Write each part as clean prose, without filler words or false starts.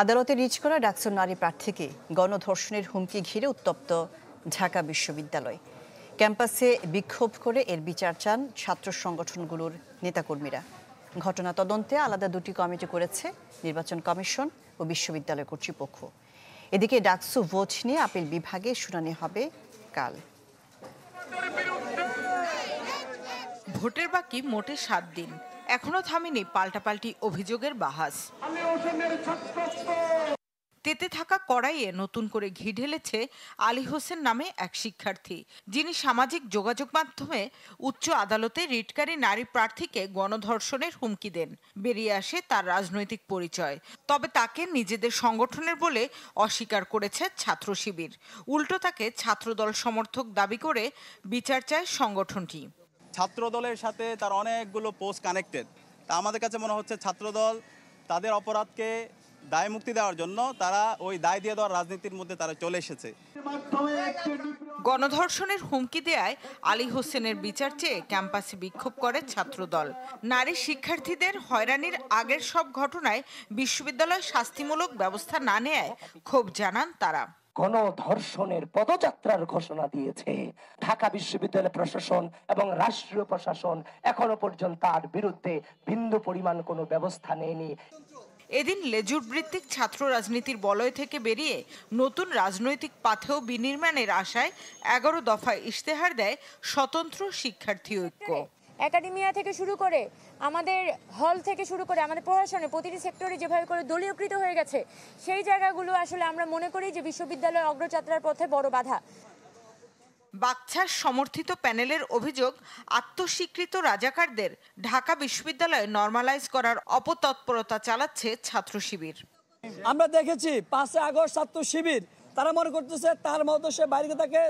আদালতে রিট করা ডাকসুর নারী প্রার্থীকে গণধর্ষণের হুমকি ঘিরে উত্তপ্ত ঢাকা বিশ্ববিদ্যালয়। ক্যাম্পাসে বিক্ষোভ করে এর বিচার চান ছাত্র সংগঠনগুলোর নেতাকর্মীরা। ঘটনা তদন্তে আলাদা দুটি কমিটি করেছে নির্বাচন কমিশন ও বিশ্ববিদ্যালয় কর্তৃপক্ষ। এদিকে ডাকসু ভোট নিয়ে আপিল বিভাগে শুনানি হবে কাল। ভোটের বাকি মোটে 7 দিন, এখনো থামেনি পাল্টাপাল্টি অভিযোগের বাহাস। তেতে থাকা কড়াইয়ে নতুন করে ঘি ঢেলেছে আলী হোসেন নামে এক শিক্ষার্থী, যিনি সামাজিক যোগাযোগ মাধ্যমে উচ্চ আদালতে রিটকারী নারী প্রার্থীকে গণধর্ষণের হুমকি দেন। বেরিয়ে আসে তার রাজনৈতিক পরিচয়, তবে তাকে নিজেদের সংগঠনের বলে অস্বীকার করেছে ছাত্র শিবির। উল্টো তাকে ছাত্রদল সমর্থক দাবি করে বিচার চায় সংগঠনটি। ছাত্রদলের সাথে তার অনেকগুলো পোস্ট কানেক্টেড। তা আমাদের কাছে মনে হচ্ছে ছাত্রদল তাদের অপরাধকে দায় মুক্তি দেওয়ার জন্য তারা ওই দায় দিয়ে দেওয়ার রাজনীতির মধ্যে তারা চলে এসেছে। গণধর্ষণের হুমকি দেয়ায় আলী হোসেনের বিচার চেয়ে ক্যাম্পাসে বিক্ষোভ করে ছাত্রদল। নারী শিক্ষার্থীদের হয়রানির আগের সব ঘটনায় বিশ্ববিদ্যালয় শাস্তিমূলক ব্যবস্থা না নেয়ায় ক্ষোভ জানান তারা। গণধর্ষণের পদযাত্রার ঘোষণা দিয়েছে ঢাকা বিশ্ববিদ্যালয় প্রশাসন এবং রাষ্ট্রীয় প্রশাসন, এখনো পর্যন্ত তার বিরুদ্ধে বিন্দু পরিমাণ কোনো ব্যবস্থা নেয়নি। এদিন লেজুর ভিত্তিক ছাত্র রাজনীতির বলয় থেকে বেরিয়ে নতুন রাজনৈতিক পাথেও বিনির্মাণের আশায় 11 দফায় ইশতেহার দেয় স্বতন্ত্র শিক্ষার্থী ঐক্য। একাডেমিয়া থেকে শুরু করে আমাদের হল থেকে শুরু করে আমাদের প্রশাসনে প্রতিটি সেক্টরে যেভাবে করে দলীয়কৃত হয়ে গেছে, সেই জায়গাগুলো আসলে আমরা মনে করি যে বিশ্ববিদ্যালয় অগ্রযাত্রার পথে বড় বাধা। বাকছার সমর্থিত প্যানেলের অভিযোগ, আত্মস্বীকৃত রাজাকারদের ঢাকা বিশ্ববিদ্যালয়ে নরমালাইজ করার অপতৎপরতা চালাচ্ছে ছাত্র শিবির। আমরা দেখেছি 5 আগস্ট ছাত্র শিবির তারা মনে করতেছে তার মতো সে বাইরে তাকে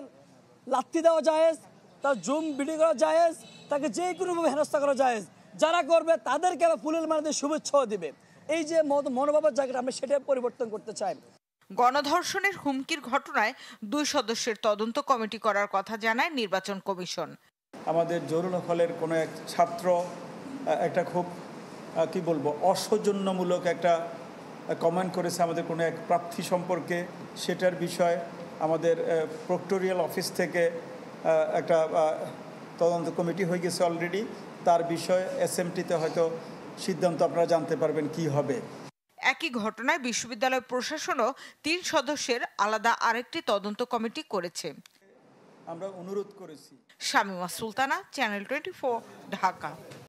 লাথি দেওয়া জায়েজ, তার জুম ভিডিও করা জায়েজ, তাকে যে কোনোভাবে হেনস্থা করা জায়েজ। যারা করবে তাদেরকে ফুলের মালা দিয়ে শুভেচ্ছাও দিবে। এই যে মনোভাবের জায়গাটা আমরা সেটা পরিবর্তন করতে চাই। গণধর্ষণের হুমকির ঘটনায় 2 সদস্যের তদন্ত কমিটি করার কথা জানায় নির্বাচন কমিশন। আমাদের জরুল হলের কোনো এক ছাত্র একটা খুব কি বলবো অসৌজন্যমূলক একটা কমেন্ট করেছে আমাদের কোনো এক প্রার্থী সম্পর্কে। সেটার বিষয়ে আমাদের প্রক্টোরিয়াল অফিস থেকে একটা তদন্ত কমিটি হয়ে গেছে অলরেডি। তার বিষয়ে এসএমটিতে হয়তো সিদ্ধান্ত আপনারা জানতে পারবেন কি হবে। একই ঘটনায় বিশ্ববিদ্যালয় প্রশাসনও 3 সদস্যের আলাদা আরেকটি তদন্ত কমিটি করেছে। আমরা অনুরোধ করেছি। শামিমা সুলতানা, চ্যানেল 24, ঢাকা।